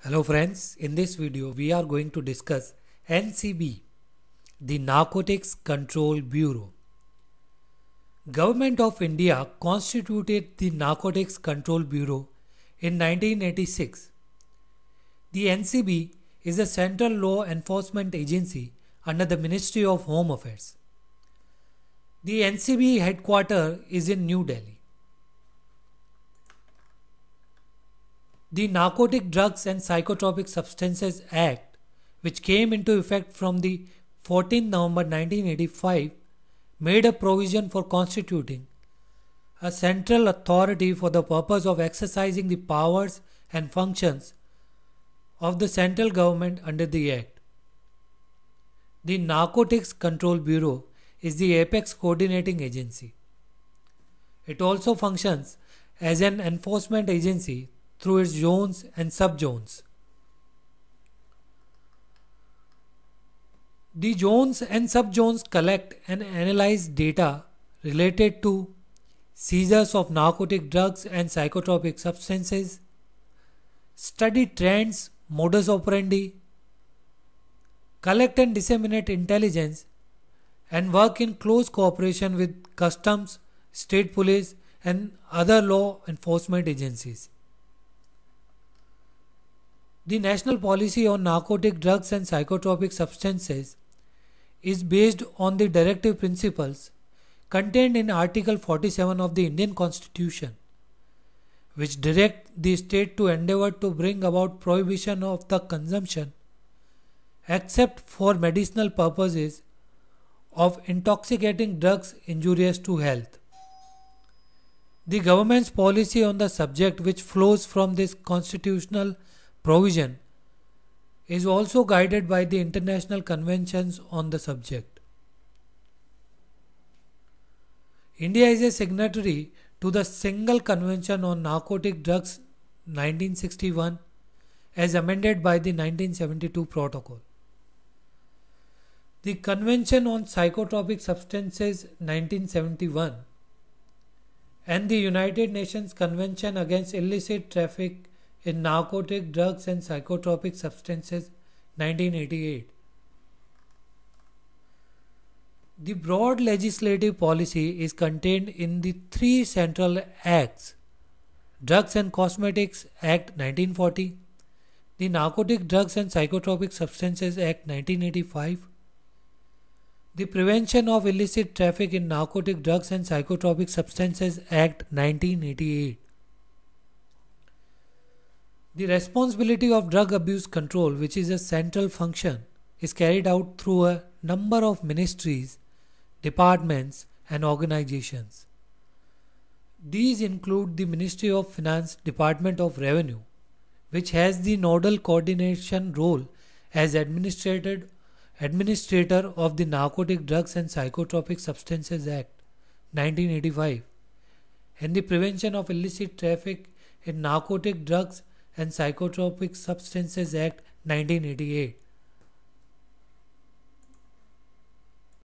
Hello friends, in this video we are going to discuss NCB, the Narcotics Control Bureau. Government of India constituted the Narcotics Control Bureau in 1986. The NCB is a central law enforcement agency under the Ministry of Home Affairs. The NCB headquarters is in New Delhi. The Narcotic Drugs and Psychotropic Substances Act, which came into effect from the 14th November 1985, made a provision for constituting a central authority for the purpose of exercising the powers and functions of the central government under the Act. The Narcotics Control Bureau is the apex coordinating agency. It also functions as an enforcement agency through its zones and subzones. The zones and subzones collect and analyze data related to seizures of narcotic drugs and psychotropic substances, study trends, modus operandi, collect and disseminate intelligence, and work in close cooperation with customs, state police, and other law enforcement agencies. The national policy on narcotic drugs and psychotropic substances is based on the directive principles contained in Article 47 of the Indian Constitution, which direct the state to endeavour to bring about prohibition of the consumption, except for medicinal purposes, of intoxicating drugs injurious to health. The government's policy on the subject, which flows from this constitutional provision, is also guided by the international conventions on the subject. India is a signatory to the Single Convention on Narcotic Drugs 1961 as amended by the 1972 Protocol. The Convention on Psychotropic Substances 1971 and the United Nations Convention Against Illicit Traffic in Narcotic Drugs and Psychotropic Substances 1988. The broad legislative policy is contained in the three central acts: Drugs and Cosmetics Act 1940, the Narcotic Drugs and Psychotropic Substances Act 1985, the Prevention of Illicit Traffic in Narcotic Drugs and Psychotropic Substances Act 1988. The responsibility of drug abuse control, which is a central function, is carried out through a number of ministries, departments, and organizations. These include the Ministry of Finance, Department of Revenue, which has the nodal coordination role as administrator of the Narcotic Drugs and Psychotropic Substances Act 1985 and the Prevention of Illicit Traffic in Narcotic Drugs and Psychotropic Substances Act 1988.